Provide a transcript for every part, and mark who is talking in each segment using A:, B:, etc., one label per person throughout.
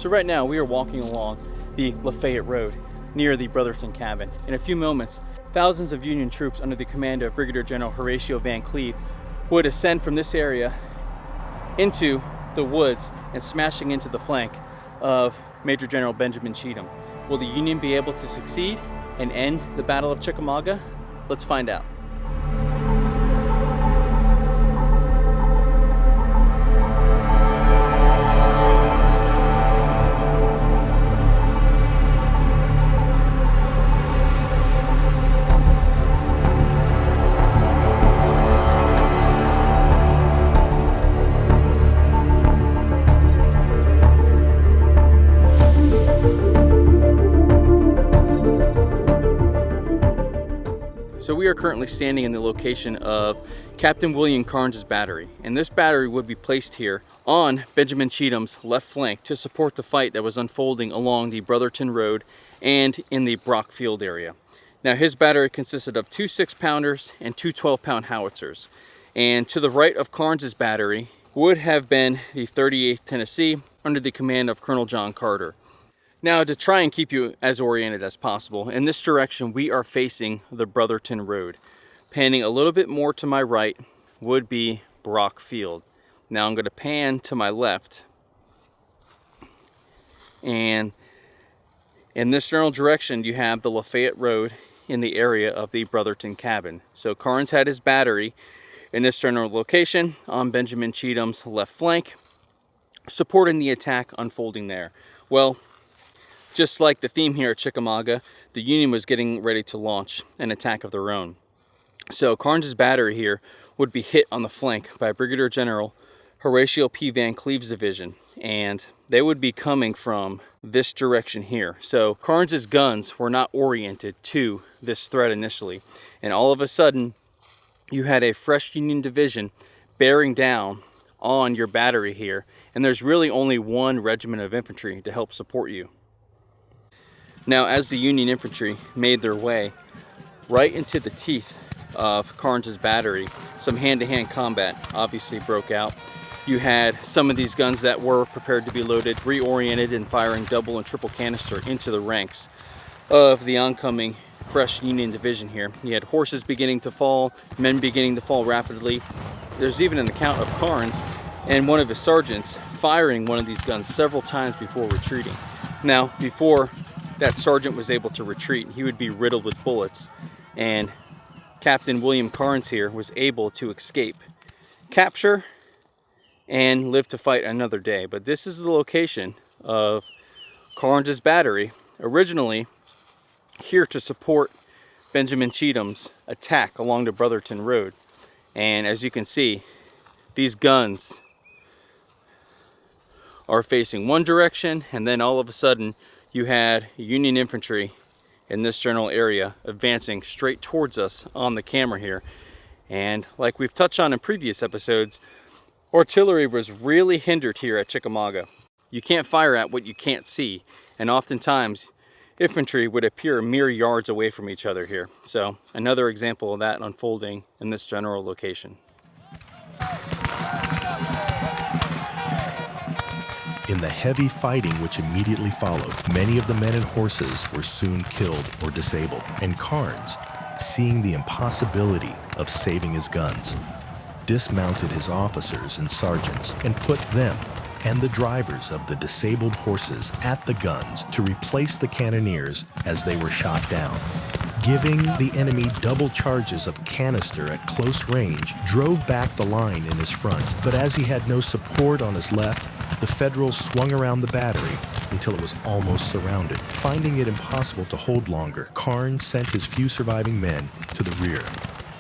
A: So right now we are walking along the Lafayette Road near the Brotherton cabin. In a few moments, thousands of Union troops under the command of Brigadier General Horatio Van Cleve would ascend from this area into the woods and smashing into the flank of Major General Benjamin Cheatham. Will the Union be able to succeed and end the Battle of Chickamauga? Let's find out. So we are currently standing in the location of Captain William Carnes' battery, and this battery would be placed here on Benjamin Cheatham's left flank to support the fight that was unfolding along the Brotherton Road and in the Poe Field area. Now his battery consisted of 2 6-pounders and 2 12-pound howitzers, and to the right of Carnes' battery would have been the 38th Tennessee under the command of Colonel John Carter. Now, to try and keep you as oriented as possible, in this direction we are facing the Brotherton Road. Panning a little bit more to my right would be Poe Field. Now I'm going to pan to my left, and in this general direction you have the Lafayette Road in the area of the Brotherton cabin. So Carnes had his battery in this general location on Benjamin Cheatham's left flank, supporting the attack unfolding there. Well, just like the theme here at Chickamauga, the Union was getting ready to launch an attack of their own. So Carnes' battery here would be hit on the flank by Brigadier General Horatio P. Van Cleve's division, and they would be coming from this direction here. So Carnes' guns were not oriented to this threat initially, and all of a sudden you had a fresh Union division bearing down on your battery here, and there's really only one regiment of infantry to help support you. Now, as the Union Infantry made their way right into the teeth of Carnes' battery, some hand-to-hand combat obviously broke out. You had some of these guns that were prepared to be loaded, reoriented and firing double and triple canister into the ranks of the oncoming fresh Union division here. You had horses beginning to fall, men beginning to fall rapidly. There's even an account of Carnes and one of his sergeants firing one of these guns several times before retreating. Now, before that sergeant was able to retreat, he would be riddled with bullets, and Captain William Carnes here was able to escape capture and live to fight another day. But this is the location of Carnes' battery, originally here to support Benjamin Cheatham's attack along the Brotherton Road. And as you can see, these guns are facing one direction, and then all of a sudden you had Union infantry in this general area advancing straight towards us on the camera here. And like we've touched on in previous episodes, artillery was really hindered here at Chickamauga. You can't fire at what you can't see, and oftentimes infantry would appear mere yards away from each other here. So another example of that unfolding in this general location.
B: In the heavy fighting which immediately followed, many of the men and horses were soon killed or disabled, and Carnes, seeing the impossibility of saving his guns, dismounted his officers and sergeants and put them and the drivers of the disabled horses at the guns to replace the cannoneers as they were shot down. Giving the enemy double charges of canister at close range, drove back the line in his front. But as he had no support on his left, the Federals swung around the battery until it was almost surrounded. Finding it impossible to hold longer, Carnes sent his few surviving men to the rear,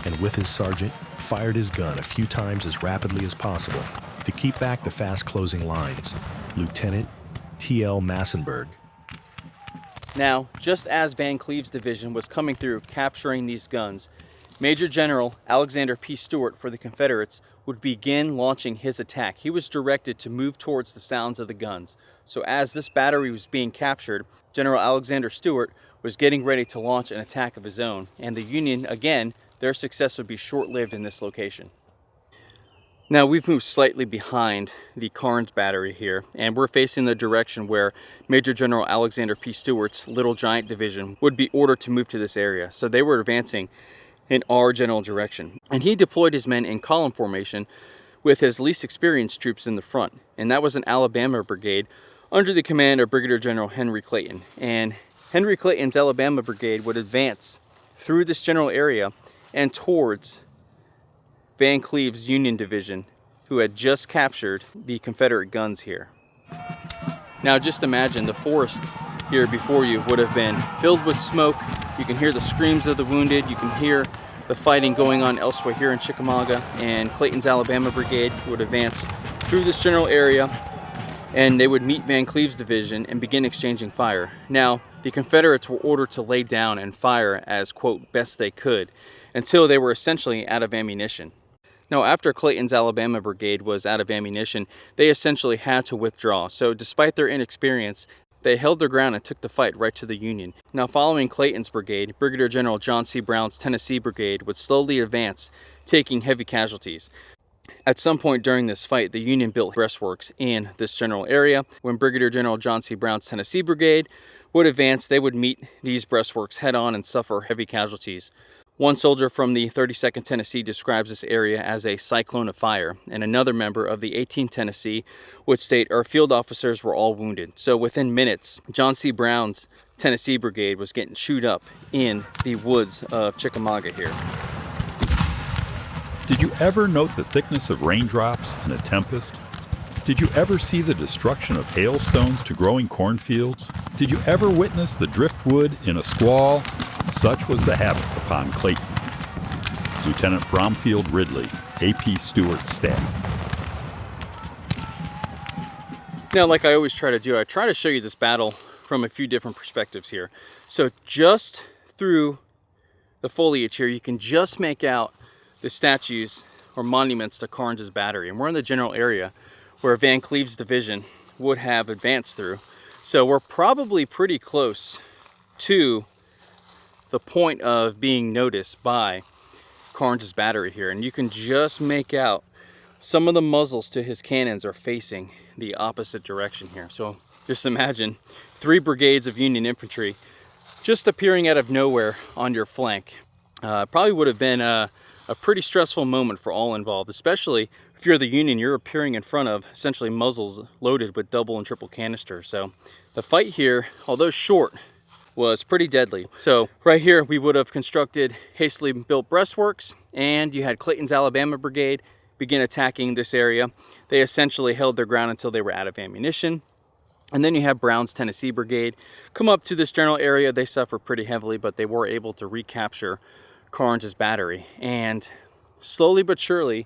B: and with his sergeant, fired his gun a few times as rapidly as possible to keep back the fast-closing lines. Lieutenant T.L. Massenburg.
A: Now, just as Van Cleve's division was coming through capturing these guns, Major General Alexander P. Stewart for the Confederates would begin launching his attack. He was directed to move towards the sounds of the guns. So as this battery was being captured, General Alexander Stewart was getting ready to launch an attack of his own, and the Union, again, their success would be short-lived in this location. Now we've moved slightly behind the Carnes battery here, and we're facing the direction where Major General Alexander P. Stewart's Little Giant Division would be ordered to move to this area. So they were advancing in our general direction. And he deployed his men in column formation with his least experienced troops in the front. And that was an Alabama brigade under the command of Brigadier General Henry Clayton. And Henry Clayton's Alabama brigade would advance through this general area and towards Van Cleve's Union division, who had just captured the Confederate guns here. Now just imagine the forest here before you would have been filled with smoke. You can hear the screams of the wounded. You can hear the fighting going on elsewhere here in Chickamauga, and Clayton's Alabama brigade would advance through this general area, and they would meet Van Cleve's division and begin exchanging fire. Now, the Confederates were ordered to lay down and fire as, quote, best they could, until they were essentially out of ammunition. Now, after Clayton's Alabama brigade was out of ammunition, they essentially had to withdraw. So despite their inexperience, they held their ground and took the fight right to the Union. Now, following Clayton's brigade, Brigadier General John C. Brown's Tennessee brigade would slowly advance, taking heavy casualties. At some point during this fight, the Union built breastworks in this general area. When Brigadier General John C. Brown's Tennessee brigade would advance, they would meet these breastworks head-on and suffer heavy casualties. One soldier from the 32nd Tennessee describes this area as a cyclone of fire, and another member of the 18th Tennessee would state, our field officers were all wounded. So within minutes, John C. Brown's Tennessee brigade was getting chewed up in the woods of Chickamauga here.
C: Did you ever note the thickness of raindrops in a tempest? Did you ever see the destruction of hailstones to growing cornfields? Did you ever witness the driftwood in a squall? Such was the havoc upon Clayton. Lieutenant Bromfield Ridley, A.P. Stewart's staff.
A: Now, like I always try to do, I try to show you this battle from a few different perspectives here. So just through the foliage here, you can just make out the statues or monuments to Carnes' battery. And we're in the general area where Van Cleve's division would have advanced through. So we're probably pretty close to the point of being noticed by Carnes' battery here. And you can just make out some of the muzzles to his cannons are facing the opposite direction here. So just imagine 3 brigades of Union Infantry just appearing out of nowhere on your flank. Probably would have been a pretty stressful moment for all involved, especially if you're the Union. You're appearing in front of essentially muzzles loaded with double and triple canisters. So the fight here, although short, was pretty deadly. So right here we would have constructed hastily built breastworks, and you had Clayton's Alabama brigade begin attacking this area. They essentially held their ground until they were out of ammunition. And then you have Brown's Tennessee brigade come up to this general area. They suffered pretty heavily, but they were able to recapture Carnes' battery. And slowly but surely,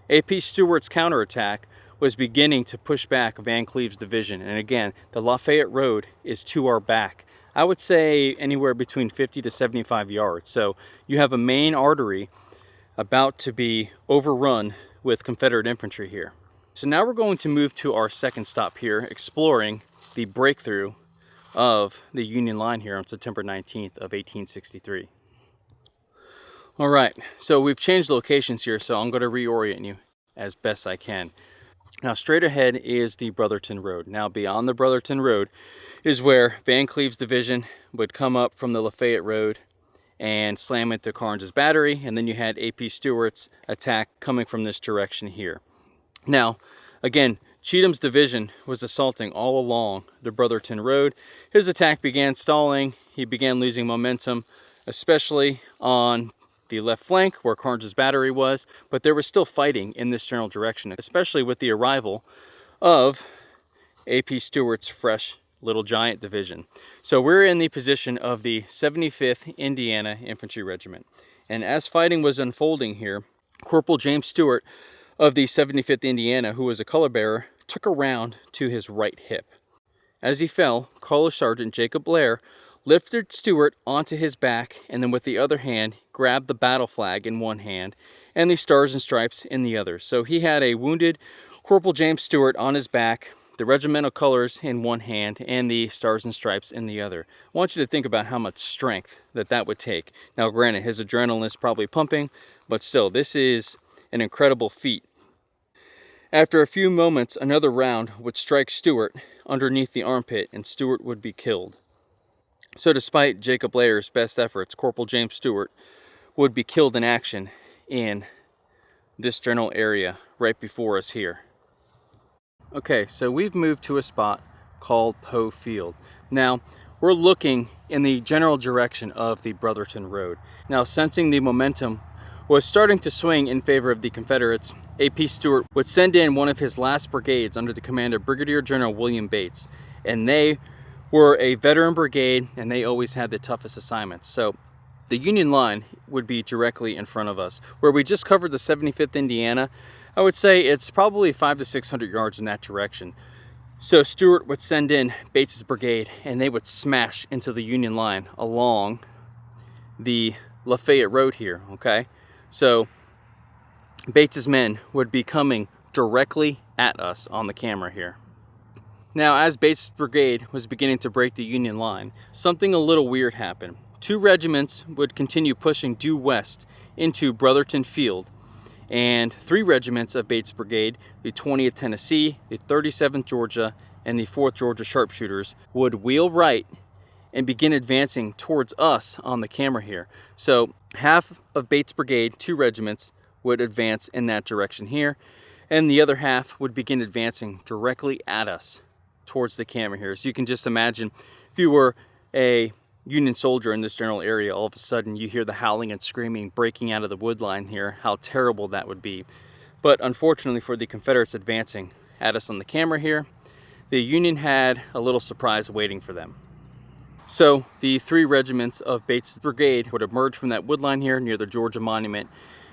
A: A.P. Stewart's counterattack was beginning to push back Van Cleve's division. And again, the Lafayette Road is to our back. I would say anywhere between 50 to 75 yards. So you have a main artery about to be overrun with Confederate infantry here. So now we're going to move to our second stop here, exploring the breakthrough of the Union line here on September 19th of 1863. All right, so we've changed locations here, so I'm going to reorient you as best I can. Now, straight ahead is the Brotherton Road. Now, beyond the Brotherton Road is where Van Cleve's division would come up from the Lafayette Road and slam into Carnes' battery, and then you had A.P. Stewart's attack coming from this direction here. Now, again, Cheatham's division was assaulting all along the Brotherton Road. His attack began stalling. He began losing momentum, especially on the left flank where Carnes' battery was, but there was still fighting in this general direction, especially with the arrival of A.P. Stewart's fresh Little Giant division. So we're in the position of the 75th Indiana Infantry Regiment. And as fighting was unfolding here, Corporal James Stewart of the 75th Indiana, who was a color bearer, took a round to his right hip. As he fell, Color Sergeant Jacob Blair lifted Stewart onto his back, and then with the other hand grabbed the battle flag in one hand and the Stars and Stripes in the other. So he had a wounded Corporal James Stewart on his back, the regimental colors in one hand and the Stars and Stripes in the other. I want you to think about how much strength that would take. Now granted, his adrenaline is probably pumping, but still, this is an incredible feat After a few moments, another round would strike Stewart underneath the armpit, and Stewart would be killed. So despite Jacob Layer's best efforts, Corporal James Stewart would be killed in action in this general area right before us here. Okay, so we've moved to a spot called Poe Field. Now, we're looking in the general direction of the Brotherton Road. Now, sensing the momentum was starting to swing in favor of the Confederates, A.P. Stewart would send in one of his last brigades under the command of Brigadier General William Bates. And they were a veteran brigade, and they always had the toughest assignments. So the Union line would be directly in front of us. Where we just covered the 75th Indiana, I would say it's probably 500 to 600 yards in that direction. So Stewart would send in Bates's brigade, and they would smash into the Union line along the Lafayette Road here, okay? So Bates's men would be coming directly at us on the camera here. Now, as Bates's brigade was beginning to break the Union line, something a little weird happened. 2 regiments would continue pushing due west into Brotherton Field, and 3 regiments of Bates' brigade, the 20th Tennessee, the 37th Georgia, and the 4th Georgia Sharpshooters, would wheel right and begin advancing towards us on the camera here. So half of Bates' brigade, 2 regiments, would advance in that direction here, and the other half would begin advancing directly at us towards the camera here. So you can just imagine, if you were a Union soldier in this general area, all of a sudden you hear the howling and screaming breaking out of the wood line here, how terrible that would be. But unfortunately for the Confederates advancing at us on the camera here, the Union had a little surprise waiting for them. So the 3 regiments of Bates' brigade would emerge from that wood line here near the Georgia Monument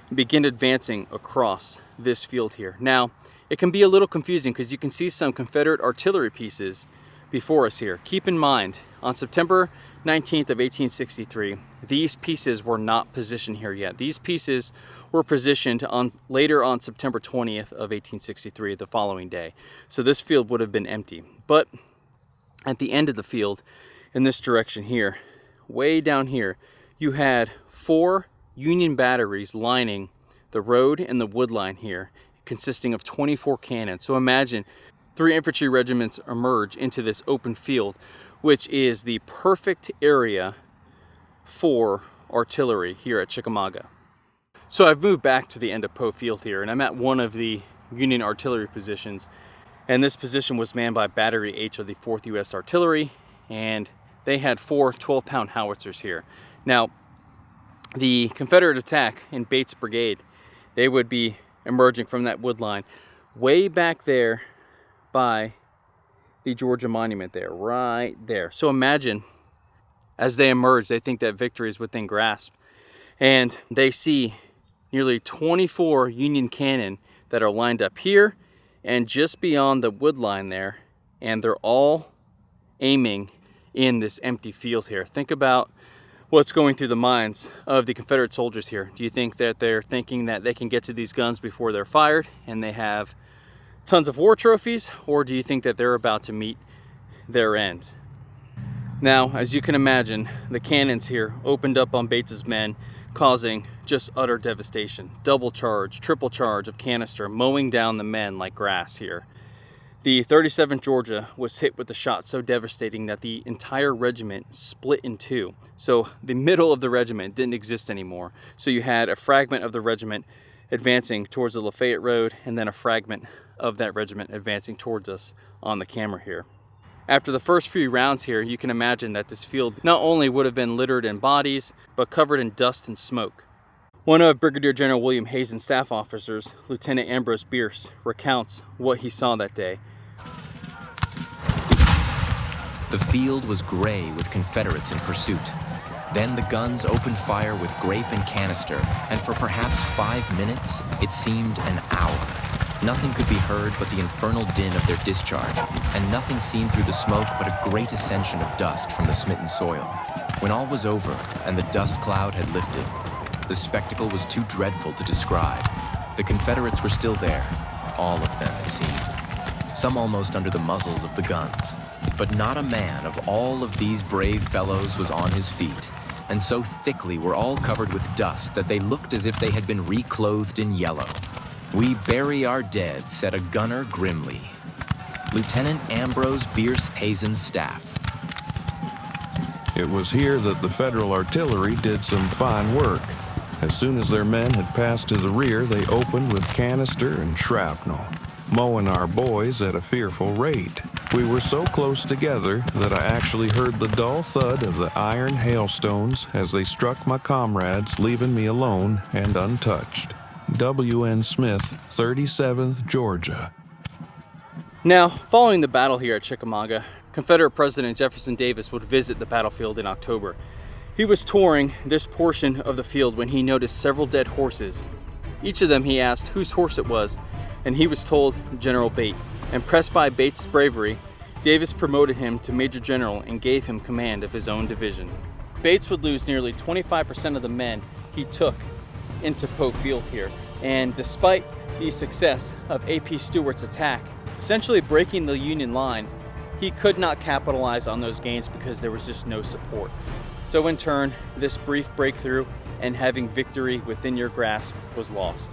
A: and begin advancing across this field here. Now, it can be a little confusing because you can see some Confederate artillery pieces before us here. Keep in mind, on September 19th of 1863, these pieces were not positioned here yet. These pieces were positioned later on September 20th of 1863, the following day. So this field would have been empty. But at the end of the field, in this direction here, way down here, you had 4 Union batteries lining the road and the wood line here, consisting of 24 cannons. So imagine 3 infantry regiments emerge into this open field, which is the perfect area for artillery here at Chickamauga. So I've moved back to the end of Poe Field here, and I'm at one of the Union artillery positions, and this position was manned by Battery H of the 4th U.S. Artillery, and they had 4 12-pound howitzers here. Now, the Confederate attack in Bates' brigade, they would be emerging from that wood line way back there by the Georgia Monument there, right there. So imagine, as they emerge, they think that victory is within grasp, and they see nearly 24 Union cannon that are lined up here and just beyond the wood line there, and they're all aiming in this empty field here. Think about what's going through the minds of the Confederate soldiers here. Do you think that they're thinking that they can get to these guns before they're fired and they have tons of war trophies, or do you think that they're about to meet their end? Now, as you can imagine, the cannons here opened up on Bates's men, causing just utter devastation. Double charge, triple charge of canister, mowing down the men like grass here. The 37th Georgia was hit with a shot so devastating that the entire regiment split in 2. So the middle of the regiment didn't exist anymore. So you had a fragment of the regiment advancing towards the Lafayette Road, and then a fragment of that regiment advancing towards us on the camera here. After the first few rounds here, you can imagine that this field not only would have been littered in bodies, but covered in dust and smoke. One of Brigadier General William Hazen's staff officers, Lieutenant Ambrose Bierce, recounts what he saw that day.
D: The field was gray with Confederates in pursuit. Then the guns opened fire with grape and canister, and for perhaps 5 minutes, it seemed an hour. Nothing could be heard but the infernal din of their discharge, and nothing seen through the smoke but a great ascension of dust from the smitten soil. When all was over and the dust cloud had lifted, the spectacle was too dreadful to describe. The Confederates were still there, all of them it seemed, some almost under the muzzles of the guns. But not a man of all of these brave fellows was on his feet, and so thickly were all covered with dust that they looked as if they had been reclothed in yellow. "We bury our dead," said a gunner grimly. Lieutenant Ambrose Bierce Hazen's staff.
E: It was here that the Federal artillery did some fine work. As soon as their men had passed to the rear, they opened with canister and shrapnel, mowing our boys at a fearful rate. We were so close together that I actually heard the dull thud of the iron hailstones as they struck my comrades, leaving me alone and untouched. W.N. Smith, 37th Georgia.
A: Now, following the battle here at Chickamauga, Confederate President Jefferson Davis would visit the battlefield in October. He was touring this portion of the field when he noticed several dead horses. Each of them he asked whose horse it was, and he was told General Bate. Impressed by Bates' bravery, Davis promoted him to Major General and gave him command of his own division. Bates would lose nearly 25% of the men he took into Poe Field here, and despite the success of A.P. Stewart's attack, essentially breaking the Union line, he could not capitalize on those gains because there was just no support. So in turn, this brief breakthrough and having victory within your grasp was lost.